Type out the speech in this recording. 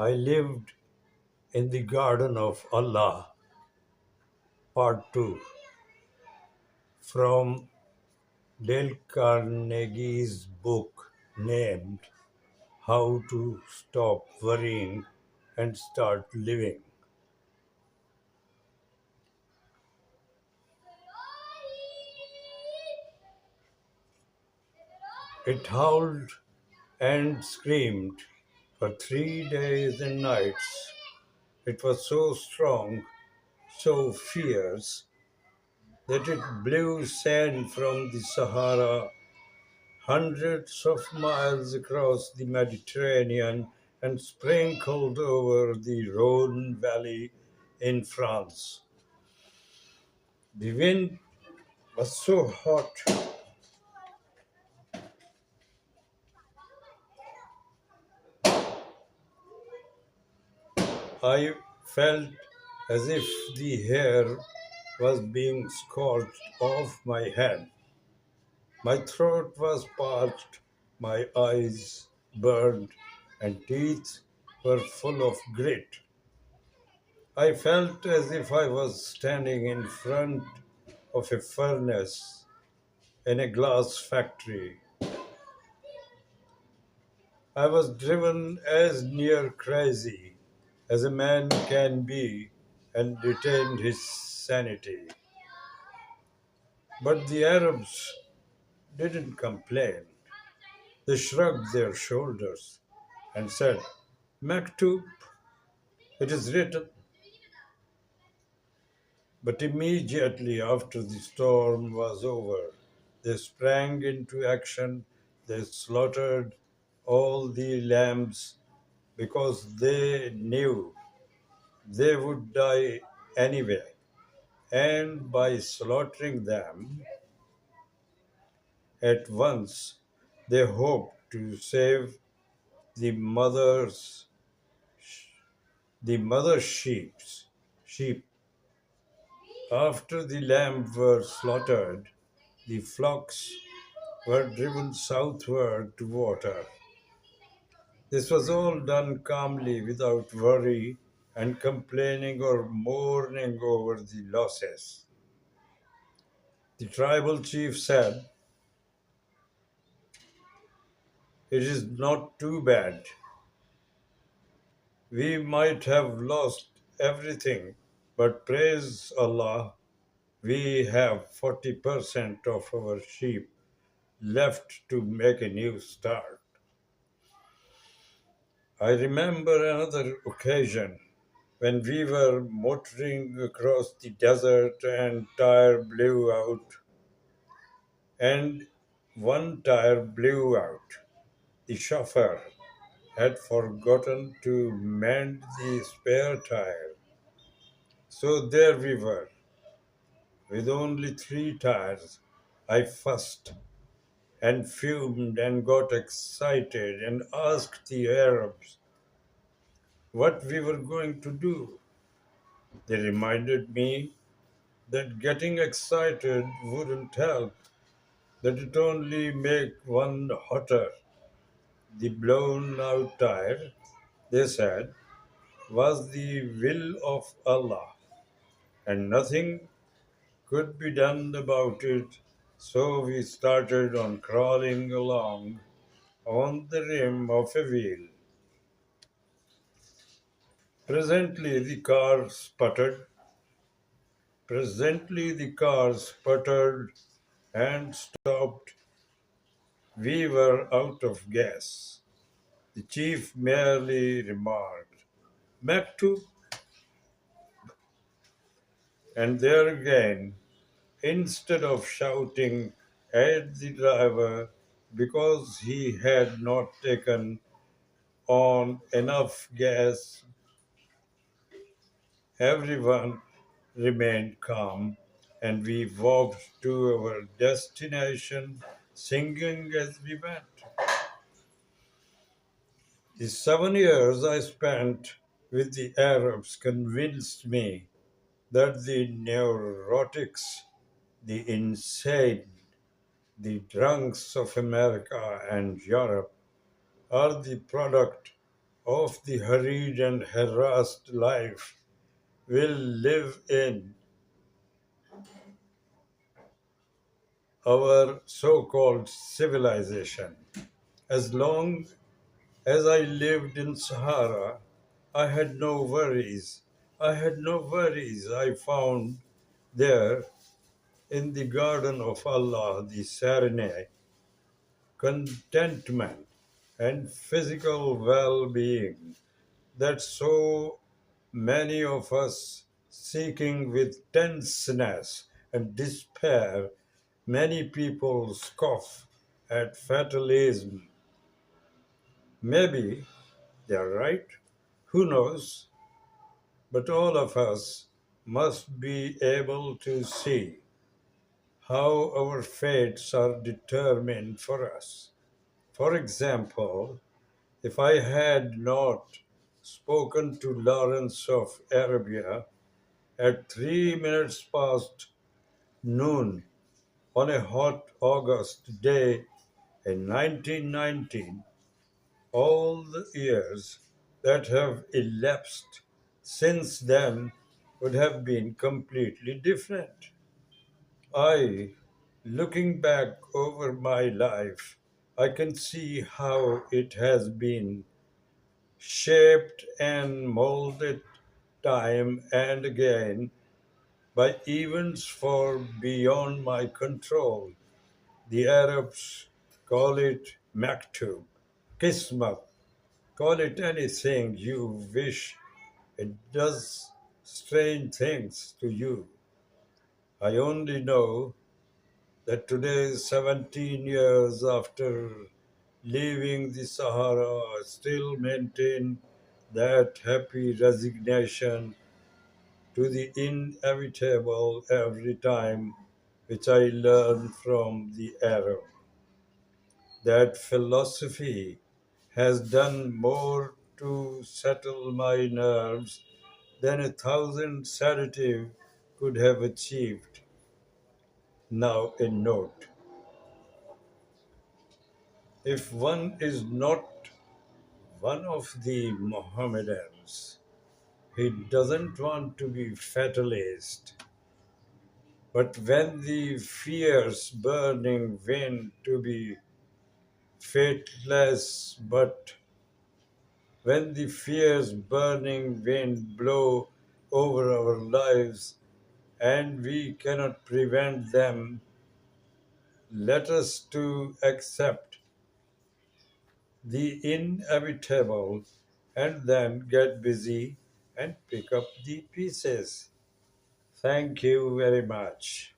I lived in the garden of Allah, part 2, from Dale Carnegie's book named How to Stop Worrying and Start Living. It howled and screamed for 3 days and nights. It was so strong, so fierce, that it blew sand from the Sahara hundreds of miles across the Mediterranean and sprinkled over the Rhone Valley in France. The wind was so hot, I felt as if the hair was being scorched off my head. My throat was parched, my eyes burned, and teeth were full of grit. I felt as if I was standing in front of a furnace in a glass factory. I was driven as near crazy as a man can be and retained his sanity. But the Arabs didn't complain. They shrugged their shoulders and said, Maktub, it is written. But immediately after the storm was over, they sprang into action. They slaughtered all the lambs because they knew they would die anyway. And by slaughtering them at once, they hoped to save the mothers, the mother sheep. After the lambs were slaughtered, the flocks were driven southward to water. This was all done calmly without worry and complaining or mourning over the losses. The tribal chief said, It is not too bad. We might have lost everything, but praise Allah, we have 40% of our sheep left to make a new start. I remember another occasion when we were motoring across the desert and and one tire blew out. The chauffeur had forgotten to mend the spare tire. So there we were, with only 3 tires. I fussed and fumed and got excited and asked the Arabs what we were going to do. They reminded me that getting excited wouldn't help, that it only make one hotter. The blown out tire, they said, was the will of Allah, and nothing could be done about it. So we started on crawling along on the rim of a wheel. Presently the car sputtered. Presently the car sputtered and stopped. We were out of gas. The chief merely remarked, Maktub, and there again, instead of shouting at the driver because he had not taken on enough gas, everyone remained calm and we walked to our destination singing as we went. The 7 years I spent with the Arabs convinced me that the neurotics, the insane, the drunks of America and Europe are the product of the hurried and harassed life we'll live in our so called civilization. As long as I lived in Sahara, I had no worries. I had no worries. I found there in the garden of Allah the serenity, contentment, and physical well being that so many of us seeking with tenseness and despair, many people scoff at fatalism. Maybe they're right, who knows? But all of us must be able to see how our fates are determined for us. For example, if I had not spoken to Lawrence of Arabia at 3 minutes past noon on a hot August day in 1919, all the years that have elapsed since then would have been completely different. I, looking back over my life, I can see how it has been shaped and molded time and again by events far beyond my control. The Arabs call it maktub, kismat, call it anything you wish. It does strange things to you. I only know that today, 17 years after leaving the Sahara, I still maintain that happy resignation to the inevitable every time, which I learn from the Arab. That philosophy has done more to settle my nerves than a thousand sedatives could have achieved. Now, a note: if one is not one of the Mohammedans, he doesn't want to be fatalist. But when the fierce burning wind to be faithless, but when the fierce burning wind blow over our lives and we cannot prevent them, let us to accept the inevitable and then get busy and pick up the pieces. Thank you very much.